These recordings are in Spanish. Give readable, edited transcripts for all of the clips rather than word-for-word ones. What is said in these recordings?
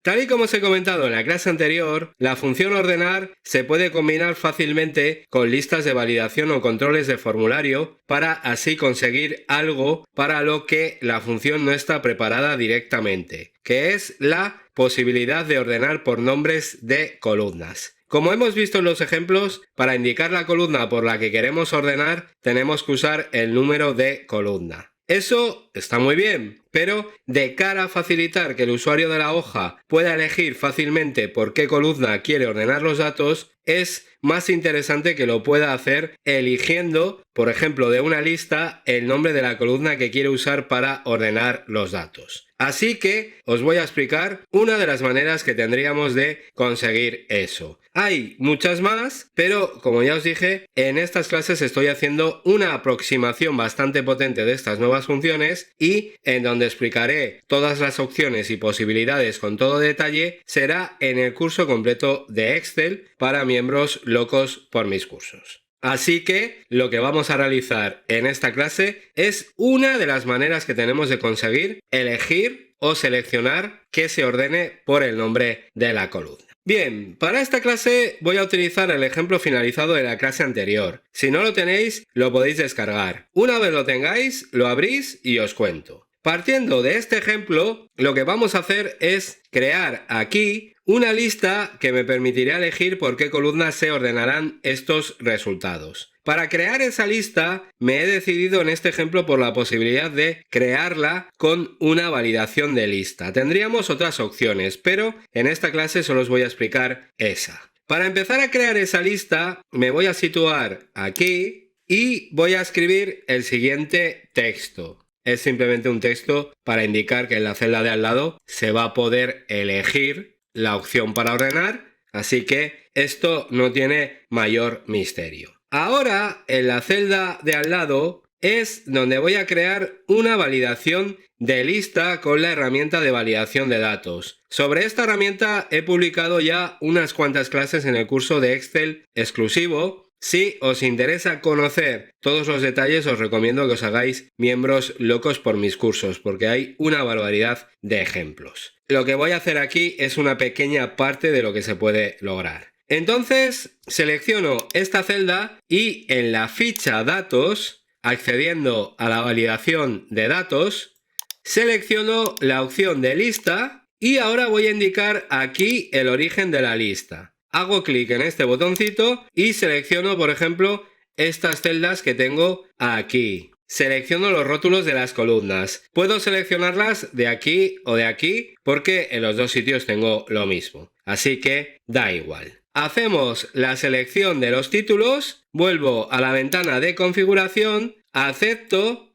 Tal y como os he comentado en la clase anterior, la función ordenar se puede combinar fácilmente con listas de validación o controles de formulario para así conseguir algo para lo que la función no está preparada directamente, que es la posibilidad de ordenar por nombres de columnas. Como hemos visto en los ejemplos, para indicar la columna por la que queremos ordenar, tenemos que usar el número de columna. Eso está muy bien, pero de cara a facilitar que el usuario de la hoja pueda elegir fácilmente por qué columna quiere ordenar los datos, es más interesante que lo pueda hacer eligiendo, por ejemplo, de una lista el nombre de la columna que quiere usar para ordenar los datos. Así que os voy a explicar una de las maneras que tendríamos de conseguir eso. Hay muchas más, pero como ya os dije, en estas clases estoy haciendo una aproximación bastante potente de estas nuevas funciones y en donde explicaré todas las opciones y posibilidades con todo detalle será en el curso completo de Excel para miembros locos por mis cursos. Así que lo que vamos a realizar en esta clase es una de las maneras que tenemos de conseguir elegir o seleccionar que se ordene por el nombre de la columna. Bien, para esta clase voy a utilizar el ejemplo finalizado de la clase anterior. Si no lo tenéis, lo podéis descargar. Una vez lo tengáis, lo abrís y os cuento. Partiendo de este ejemplo, lo que vamos a hacer es crear aquí una lista que me permitirá elegir por qué columnas se ordenarán estos resultados. Para crear esa lista me he decidido en este ejemplo por la posibilidad de crearla con una validación de lista. Tendríamos otras opciones, pero en esta clase solo os voy a explicar esa. Para empezar a crear esa lista me voy a situar aquí y voy a escribir el siguiente texto. Es simplemente un texto para indicar que en la celda de al lado se va a poder elegir la opción para ordenar, así que esto no tiene mayor misterio. Ahora, en la celda de al lado es donde voy a crear una validación de lista con la herramienta de validación de datos. Sobre esta herramienta he publicado ya unas cuantas clases en el curso de Excel exclusivo. Si os interesa conocer todos los detalles, os recomiendo que os hagáis miembros locos por mis cursos, porque hay una barbaridad de ejemplos. Lo que voy a hacer aquí es una pequeña parte de lo que se puede lograr. Entonces, selecciono esta celda y en la ficha datos, accediendo a la validación de datos, selecciono la opción de lista y ahora voy a indicar aquí el origen de la lista. Hago clic en este botoncito y selecciono, por ejemplo, estas celdas que tengo aquí. Selecciono los rótulos de las columnas. Puedo seleccionarlas de aquí o de aquí porque en los dos sitios tengo lo mismo. Así que da igual. Hacemos la selección de los títulos, vuelvo a la ventana de configuración, acepto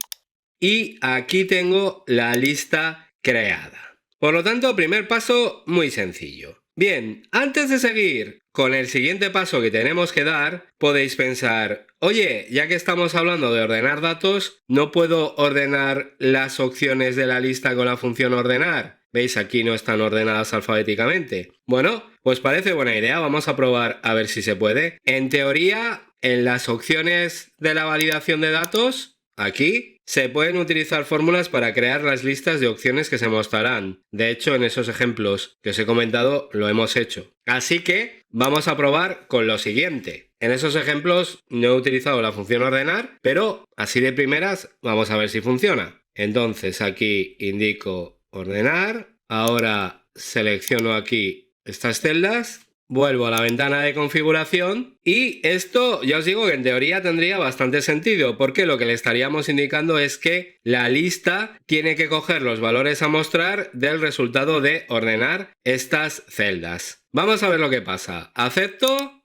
y aquí tengo la lista creada. Por lo tanto, primer paso muy sencillo. Bien, antes de seguir con el siguiente paso que tenemos que dar, podéis pensar, oye, ya que estamos hablando de ordenar datos, ¿no puedo ordenar las opciones de la lista con la función ordenar? ¿Veis? Aquí no están ordenadas alfabéticamente. Bueno, pues parece buena idea, vamos a probar a ver si se puede. En teoría, en las opciones de la validación de datos, aquí, se pueden utilizar fórmulas para crear las listas de opciones que se mostrarán. De hecho, en esos ejemplos que os he comentado, lo hemos hecho. Así que vamos a probar con lo siguiente. En esos ejemplos no he utilizado la función ordenar, pero así de primeras vamos a ver si funciona. Entonces aquí indico ordenar. Ahora selecciono aquí estas celdas. Vuelvo a la ventana de configuración y esto ya os digo que en teoría tendría bastante sentido porque lo que le estaríamos indicando es que la lista tiene que coger los valores a mostrar del resultado de ordenar estas celdas. Vamos a ver lo que pasa. Acepto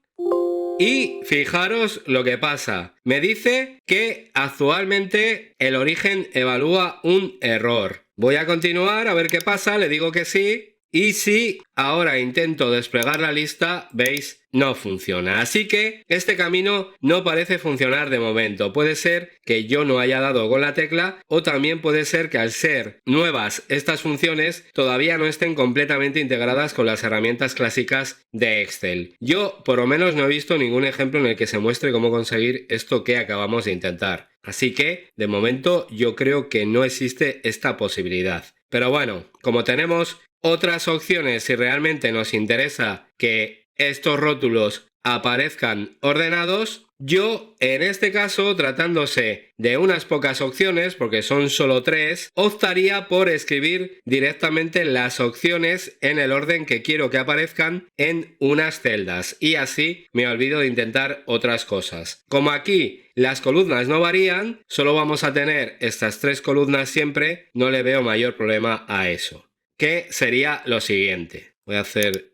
y fijaros lo que pasa. Me dice que actualmente el origen evalúa un error. Voy a continuar a ver qué pasa, le digo que sí. Y si ahora intento desplegar la lista, veis, no funciona. Así que este camino no parece funcionar de momento. Puede ser que yo no haya dado con la tecla o también puede ser que al ser nuevas estas funciones todavía no estén completamente integradas con las herramientas clásicas de Excel. Yo por lo menos no he visto ningún ejemplo en el que se muestre cómo conseguir esto que acabamos de intentar. Así que de momento yo creo que no existe esta posibilidad. Pero bueno, como tenemos otras opciones si realmente nos interesa que estos rótulos aparezcan ordenados, yo en este caso, tratándose de unas pocas opciones, porque son solo 3, optaría por escribir directamente las opciones en el orden que quiero que aparezcan en unas celdas y así me olvido de intentar otras cosas. Como aquí las columnas no varían, solo vamos a tener estas 3 columnas siempre, no le veo mayor problema a eso. Que sería lo siguiente. Voy a hacer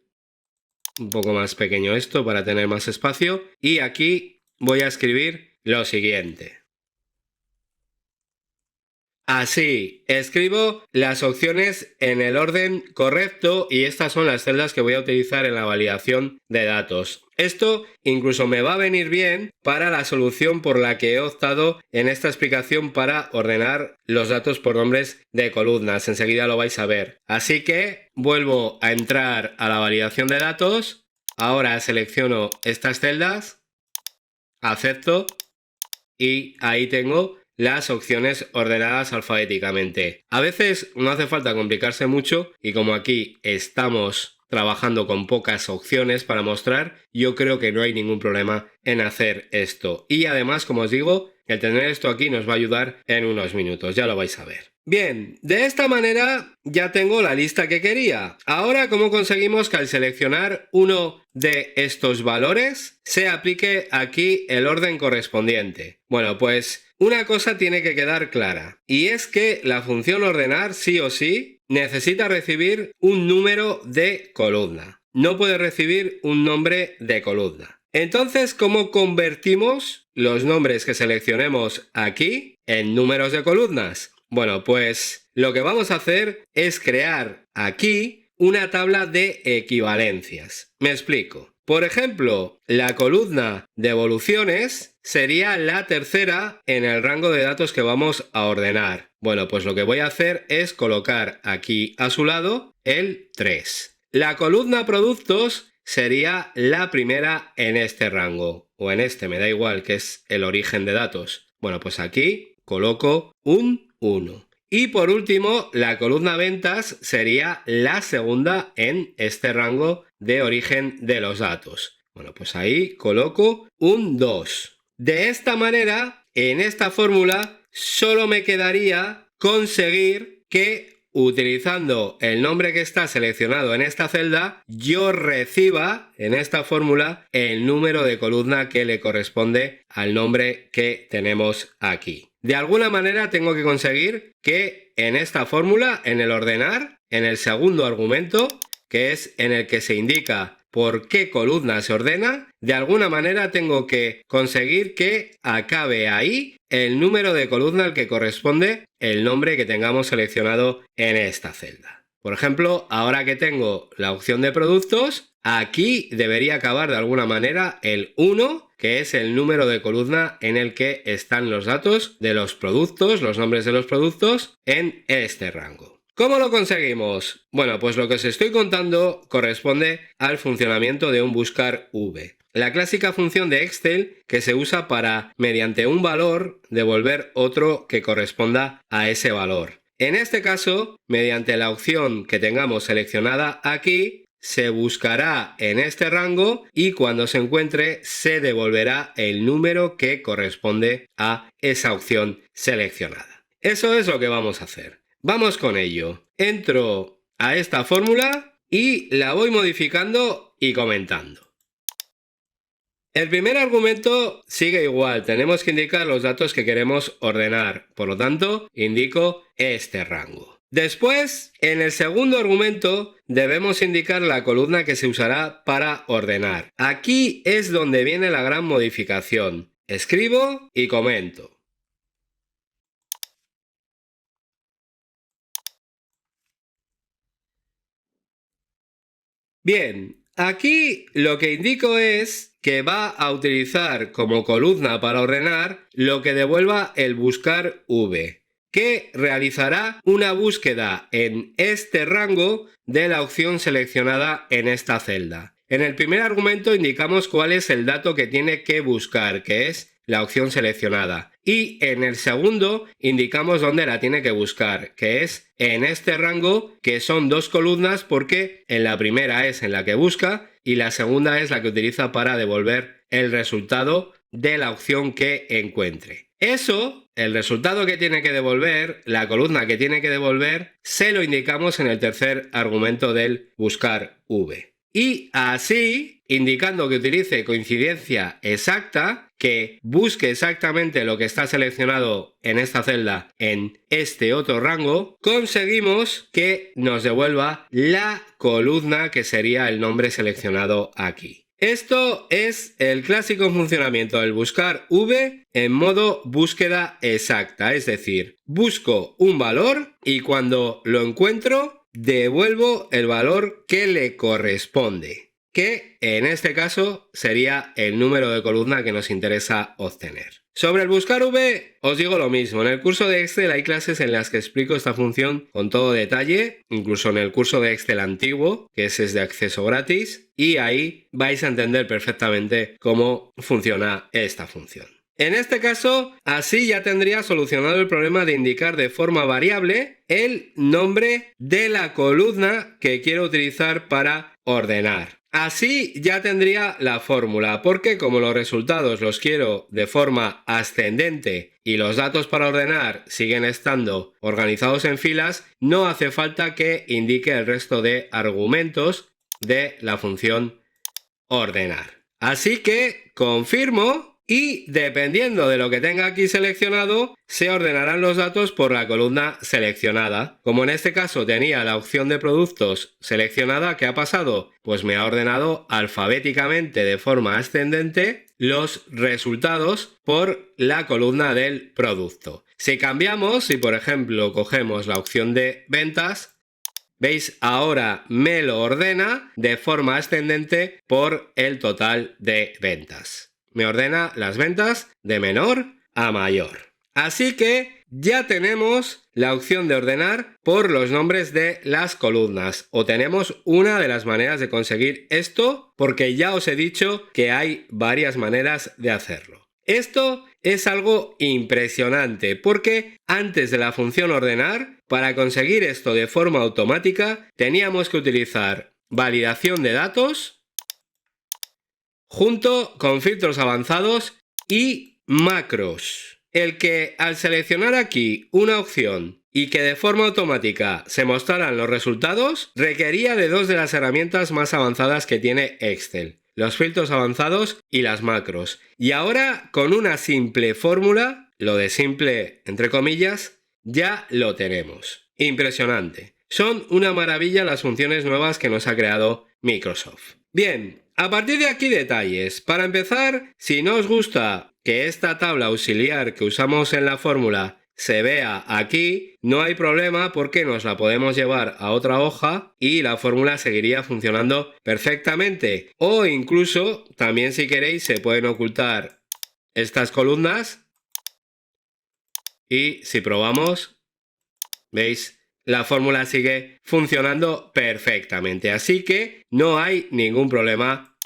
un poco más pequeño esto para tener más espacio y aquí voy a escribir lo siguiente. Así, escribo las opciones en el orden correcto y estas son las celdas que voy a utilizar en la validación de datos. Esto incluso me va a venir bien para la solución por la que he optado en esta explicación para ordenar los datos por nombres de columnas. Enseguida lo vais a ver. Así que vuelvo a entrar a la validación de datos. Ahora selecciono estas celdas, acepto y ahí tengo las opciones ordenadas alfabéticamente. A veces no hace falta complicarse mucho y como aquí estamos trabajando con pocas opciones para mostrar, yo creo que no hay ningún problema en hacer esto. Y además, como os digo, el tener esto aquí nos va a ayudar en unos minutos, ya lo vais a ver. Bien, de esta manera ya tengo la lista que quería. Ahora, ¿cómo conseguimos que al seleccionar uno de estos valores se aplique aquí el orden correspondiente? Bueno, pues una cosa tiene que quedar clara, y es que la función ordenar sí o sí necesita recibir un número de columna. No puede recibir un nombre de columna. Entonces, ¿cómo convertimos los nombres que seleccionemos aquí en números de columnas? Bueno, pues lo que vamos a hacer es crear aquí una tabla de equivalencias. Me explico. Por ejemplo, la columna de evoluciones sería la tercera en el rango de datos que vamos a ordenar. Bueno, pues lo que voy a hacer es colocar aquí a su lado el 3. La columna productos sería la primera en este rango, o en este, me da igual, que es el origen de datos. Bueno, pues aquí coloco un 1. Y por último, la columna ventas sería la segunda en este rango de origen de los datos. Bueno, pues ahí coloco un 2. De esta manera, en esta fórmula, solo me quedaría conseguir que utilizando el nombre que está seleccionado en esta celda, yo reciba en esta fórmula el número de columna que le corresponde al nombre que tenemos aquí. De alguna manera tengo que conseguir que en esta fórmula, en el ordenar, en el segundo argumento, que es en el que se indica por qué columna se ordena, de alguna manera tengo que conseguir que acabe ahí el número de columna al que corresponde el nombre que tengamos seleccionado en esta celda. Por ejemplo, ahora que tengo la opción de productos, aquí debería acabar de alguna manera el 1, que es el número de columna en el que están los datos de los productos, los nombres de los productos, en este rango. ¿Cómo lo conseguimos? Bueno, pues lo que os estoy contando corresponde al funcionamiento de un buscar v. La clásica función de Excel que se usa para, mediante un valor, devolver otro que corresponda a ese valor. En este caso, mediante la opción que tengamos seleccionada aquí, se buscará en este rango y cuando se encuentre se devolverá el número que corresponde a esa opción seleccionada. Eso es lo que vamos a hacer. Vamos con ello. Entro a esta fórmula y la voy modificando y comentando. El primer argumento sigue igual, tenemos que indicar los datos que queremos ordenar, por lo tanto, indico este rango. Después, en el segundo argumento, debemos indicar la columna que se usará para ordenar. Aquí es donde viene la gran modificación. Escribo y comento. Bien, aquí lo que indico es que va a utilizar como columna para ordenar lo que devuelva el buscar v, que realizará una búsqueda en este rango de la opción seleccionada en esta celda. En el primer argumento indicamos cuál es el dato que tiene que buscar, que es la opción seleccionada. Y en el segundo indicamos dónde la tiene que buscar, que es en este rango, que son 2 columnas porque en la primera es en la que busca y la segunda es la que utiliza para devolver el resultado de la opción que encuentre. Eso, el resultado que tiene que devolver, la columna que tiene que devolver, se lo indicamos en el tercer argumento del buscar v. Y así, indicando que utilice coincidencia exacta, que busque exactamente lo que está seleccionado en esta celda en este otro rango, conseguimos que nos devuelva la columna que sería el nombre seleccionado aquí. Esto es el clásico funcionamiento del buscar v en modo búsqueda exacta, es decir, busco un valor y cuando lo encuentro devuelvo el valor que le corresponde, que en este caso sería el número de columna que nos interesa obtener. Sobre el buscar v os digo lo mismo, en el curso de Excel hay clases en las que explico esta función con todo detalle, incluso en el curso de Excel antiguo, que ese es de acceso gratis, y ahí vais a entender perfectamente cómo funciona esta función. En este caso, así ya tendría solucionado el problema de indicar de forma variable el nombre de la columna que quiero utilizar para ordenar. Así ya tendría la fórmula, porque como los resultados los quiero de forma ascendente y los datos para ordenar siguen estando organizados en filas, no hace falta que indique el resto de argumentos de la función ordenar. Así que confirmo y dependiendo de lo que tenga aquí seleccionado, se ordenarán los datos por la columna seleccionada. Como en este caso tenía la opción de productos seleccionada, ¿qué ha pasado? Pues me ha ordenado alfabéticamente de forma ascendente los resultados por la columna del producto. Si cambiamos, si por ejemplo cogemos la opción de ventas, ¿veis? Ahora me lo ordena de forma ascendente por el total de ventas. Me ordena las ventas de menor a mayor. Así que ya tenemos la opción de ordenar por los nombres de las columnas. O tenemos una de las maneras de conseguir esto, porque ya os he dicho que hay varias maneras de hacerlo. Esto es algo impresionante, porque antes de la función ordenar, para conseguir esto de forma automática, teníamos que utilizar validación de datos junto con filtros avanzados y macros. El que al seleccionar aquí una opción y que de forma automática se mostraran los resultados requería de 2 de las herramientas más avanzadas que tiene Excel, los filtros avanzados y las macros. Y ahora con una simple fórmula, lo de simple entre comillas, ya lo tenemos. Impresionante. Son una maravilla las funciones nuevas que nos ha creado Microsoft. Bien, a partir de aquí detalles. Para empezar, si no os gusta que esta tabla auxiliar que usamos en la fórmula se vea aquí, no hay problema porque nos la podemos llevar a otra hoja y la fórmula seguiría funcionando perfectamente. O incluso, también si queréis, se pueden ocultar estas columnas y si probamos, ¿veis? La fórmula sigue funcionando perfectamente, así que no hay ningún problema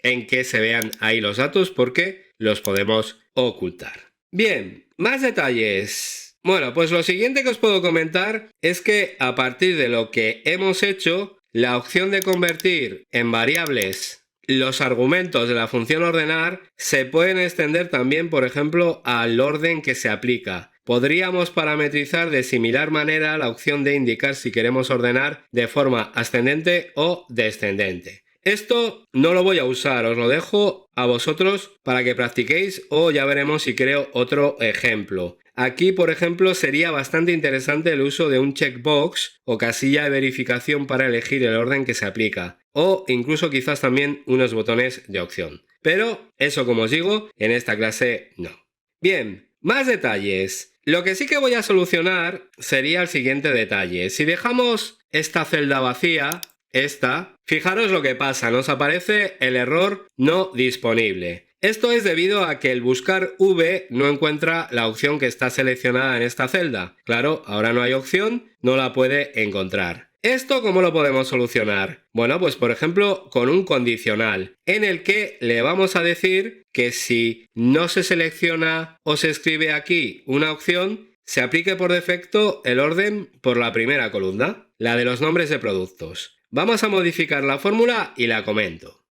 en que se vean ahí los datos porque los podemos ocultar. Bien, más detalles. Bueno, pues lo siguiente que os puedo comentar es que a partir de lo que hemos hecho, la opción de convertir en variables los argumentos de la función ordenar se pueden extender también, por ejemplo, al orden que se aplica. Podríamos parametrizar de similar manera la opción de indicar si queremos ordenar de forma ascendente o descendente. Esto no lo voy a usar, os lo dejo a vosotros para que practiquéis o ya veremos si creo otro ejemplo. Aquí, por ejemplo, sería bastante interesante el uso de un checkbox o casilla de verificación para elegir el orden que se aplica, o incluso quizás también unos botones de opción. Pero eso, como os digo, en esta clase no. Bien, más detalles. Lo que sí que voy a solucionar sería el siguiente detalle. Si dejamos esta celda vacía, fijaros lo que pasa, nos aparece el error no disponible. Esto es debido a que el buscar v no encuentra la opción que está seleccionada en esta celda. Claro, ahora no hay opción, no la puede encontrar. ¿Esto cómo lo podemos solucionar? Bueno, pues por ejemplo con un condicional en el que le vamos a decir que si no se selecciona o se escribe aquí una opción, se aplique por defecto el orden por la primera columna, la de los nombres de productos. Vamos a modificar la fórmula y la comento.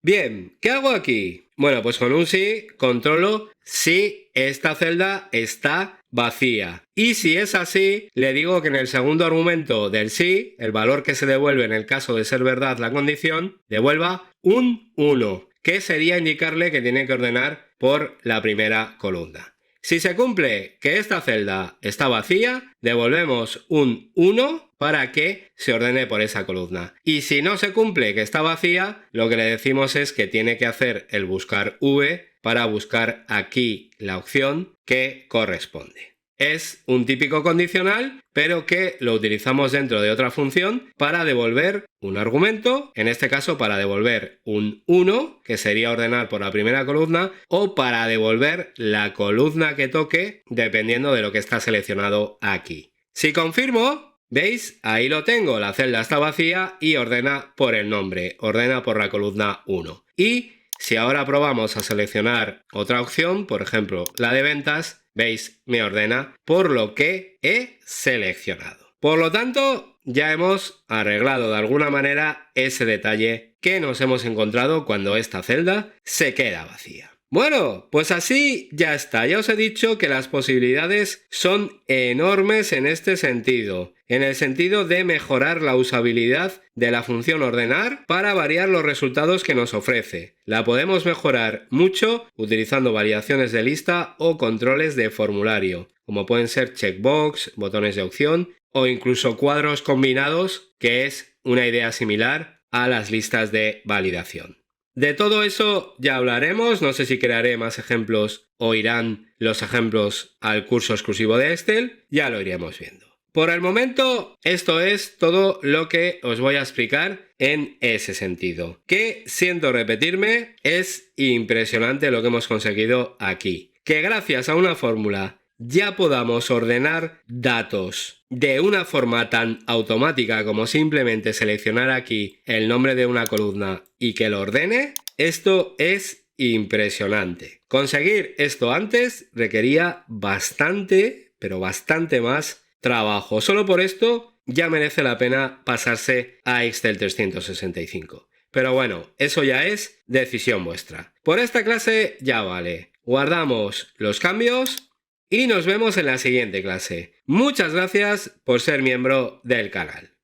Bien, ¿qué hago aquí? Bueno, pues con un sí controlo si esta celda está vacía. Y si es así, le digo que en el segundo argumento del sí, el valor que se devuelve en el caso de ser verdad la condición, devuelva un 1, que sería indicarle que tiene que ordenar por la primera columna. Si se cumple que esta celda está vacía, devolvemos un 1 para que se ordene por esa columna. Y si no se cumple que está vacía, lo que le decimos es que tiene que hacer el buscar V para buscar aquí la opción que corresponde. Es un típico condicional, pero que lo utilizamos dentro de otra función para devolver un argumento, en este caso para devolver un 1, que sería ordenar por la primera columna, o para devolver la columna que toque, dependiendo de lo que está seleccionado aquí. Si confirmo, ¿veis? Ahí lo tengo, la celda está vacía y ordena por el nombre, ordena por la columna 1. Y si ahora probamos a seleccionar otra opción, por ejemplo la de ventas, ¿veis? Me ordena por lo que he seleccionado. Por lo tanto, ya hemos arreglado de alguna manera ese detalle que nos hemos encontrado cuando esta celda se queda vacía. Bueno, pues así ya está. Ya os he dicho que las posibilidades son enormes en este sentido, en el sentido de mejorar la usabilidad de la función ordenar para variar los resultados que nos ofrece. La podemos mejorar mucho utilizando variaciones de lista o controles de formulario, como pueden ser checkbox, botones de opción o incluso cuadros combinados, que es una idea similar a las listas de validación. De todo eso ya hablaremos, no sé si crearé más ejemplos o irán los ejemplos al curso exclusivo de Excel, ya lo iremos viendo. Por el momento, esto es todo lo que os voy a explicar en ese sentido, que, siento repetirme, es impresionante lo que hemos conseguido aquí. Que gracias a una fórmula ya podamos ordenar datos de una forma tan automática como simplemente seleccionar aquí el nombre de una columna y que lo ordene, esto es impresionante. Conseguir esto antes requería bastante, pero bastante más trabajo. Solo por esto ya merece la pena pasarse a Excel 365. Pero bueno, eso ya es decisión vuestra. Por esta clase ya vale. Guardamos los cambios y nos vemos en la siguiente clase. Muchas gracias por ser miembro del canal.